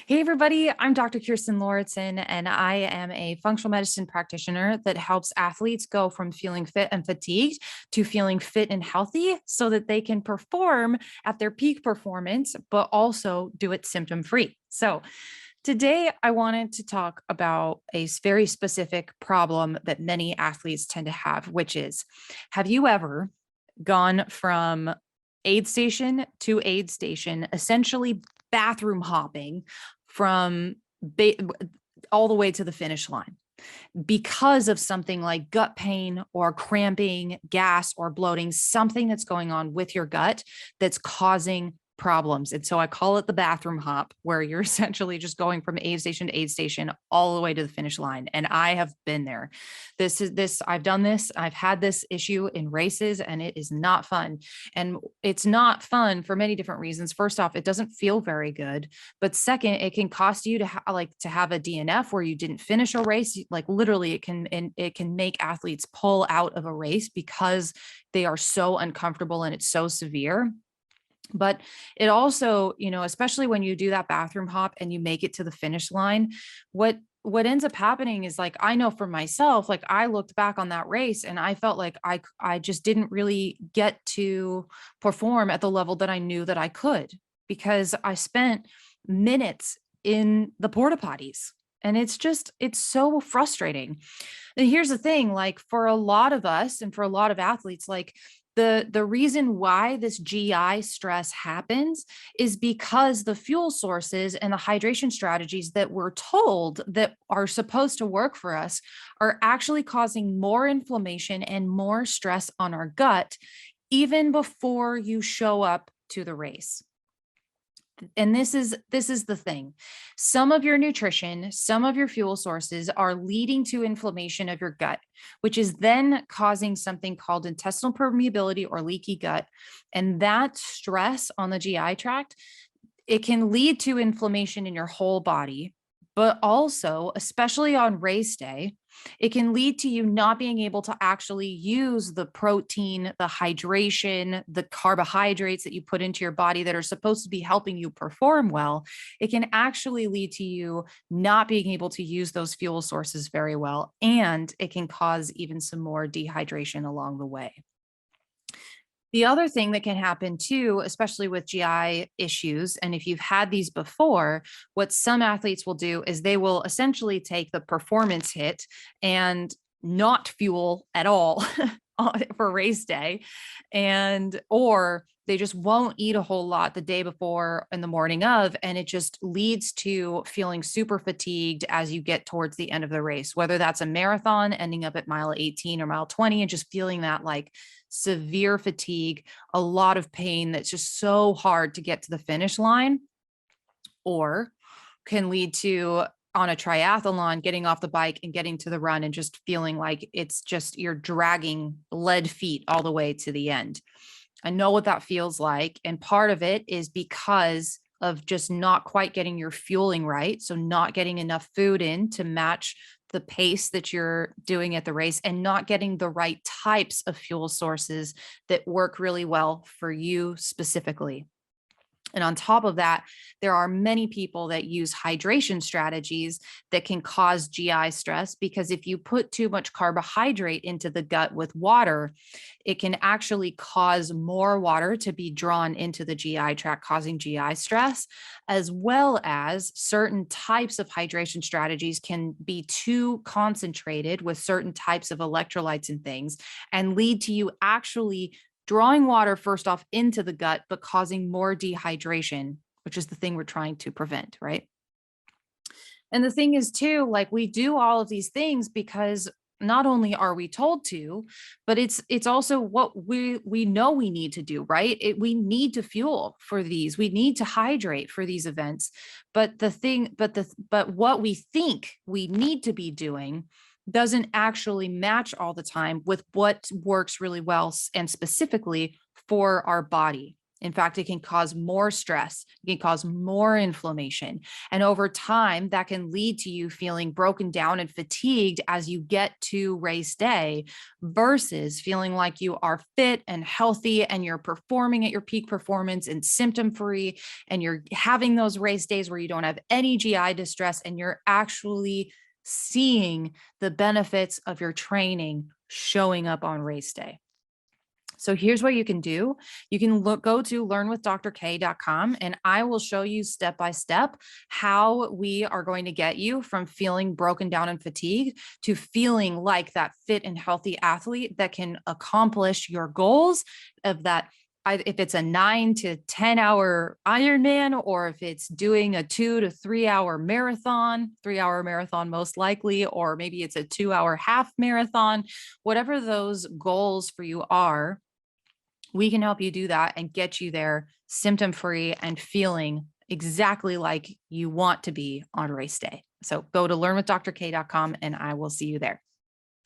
Hey, everybody, I'm Dr. Kirsten Lauritsen, and I am a functional medicine practitioner that helps athletes go from feeling fit and fatigued to feeling fit and healthy so that they can perform at their peak performance, but also do it symptom free. So, today I wanted to talk about a very specific problem that many athletes tend to have, which is, have you ever gone from aid station to aid station, essentially bathroom hopping from ba- all the way to the finish line because of something like gut pain or cramping, gas or bloating, something that's going on with your gut that's causing problems. And so I call it the bathroom hop, where you're essentially just going from aid station to aid station all the way to the finish line. And I have been there. I've done this. I've had this issue in races, and it is not fun. And it's not fun for many different reasons. First off, it doesn't feel very good. But second, it can cost you to to have a DNF where you didn't finish a race. Like literally, it can make athletes pull out of a race because they are so uncomfortable and it's so severe. But it also, especially when you do that bathroom hop and you make it to the finish line, what ends up happening is, like, I know for myself, like, I looked back on that race and I felt like I just didn't really get to perform at the level that I knew that I could, because I spent minutes in the porta potties. And it's so frustrating. And here's the thing, like, for a lot of us and for a lot of athletes, like, the reason why this GI stress happens is because the fuel sources and the hydration strategies that we're told that are supposed to work for us are actually causing more inflammation and more stress on our gut even before you show up to the race. And this is the thing. Some of your nutrition, some of your fuel sources are leading to inflammation of your gut, which is then causing something called intestinal permeability or leaky gut. And that stress on the GI tract, it can lead to inflammation in your whole body, but also, especially on race day, it can lead to you not being able to actually use the protein, the hydration, the carbohydrates that you put into your body that are supposed to be helping you perform well. It can actually lead to you not being able to use those fuel sources very well. And it can cause even some more dehydration along the way. The other thing that can happen too, especially with GI issues, and if you've had these before, what some athletes will do is they will essentially take the performance hit and not fuel at all for race day, and or they just won't eat a whole lot the day before and the morning of, and it just leads to feeling super fatigued as you get towards the end of the race, whether that's a marathon ending up at mile 18 or mile 20 and just feeling that, like, severe fatigue, a lot of pain that's just so hard to get to the finish line, or can lead to, on a triathlon, getting off the bike and getting to the run and just feeling like it's just you're dragging lead feet all the way to the end. I know what that feels like. And part of it is because of just not quite getting your fueling right. So, not getting enough food in to match the pace that you're doing at the race, and not getting the right types of fuel sources that work really well for you specifically. And on top of that, there are many people that use hydration strategies that can cause GI stress, because if you put too much carbohydrate into the gut with water, it can actually cause more water to be drawn into the GI tract, causing GI stress, as well as certain types of hydration strategies can be too concentrated with certain types of electrolytes and things and lead to you actually drawing water first off into the gut, but causing more dehydration, which is the thing we're trying to prevent, right? And the thing is too, like, we do all of these things because not only are we told to, but it's also what we know we need to do, right? We need to fuel for these. We need to hydrate for these events. But what we think we need to be doing doesn't actually match all the time with what works really well and specifically for our body. In fact, it can cause more stress, it can cause more inflammation. And over time, that can lead to you feeling broken down and fatigued as you get to race day versus feeling like you are fit and healthy and you're performing at your peak performance and symptom free. And you're having those race days where you don't have any GI distress and you're actually seeing the benefits of your training showing up on race day. So here's what you can do. You can go to learnwithdrk.com and I will show you step by step how we are going to get you from feeling broken down and fatigued to feeling like that fit and healthy athlete that can accomplish your goals of that. If it's a 9 to 10 hour Ironman, or if it's doing a 2 to 3 hour marathon, 3 hour marathon most likely, or maybe it's a 2 hour half marathon, whatever those goals for you are, we can help you do that and get you there symptom free and feeling exactly like you want to be on race day. So go to learnwithdrk.com and I will see you there.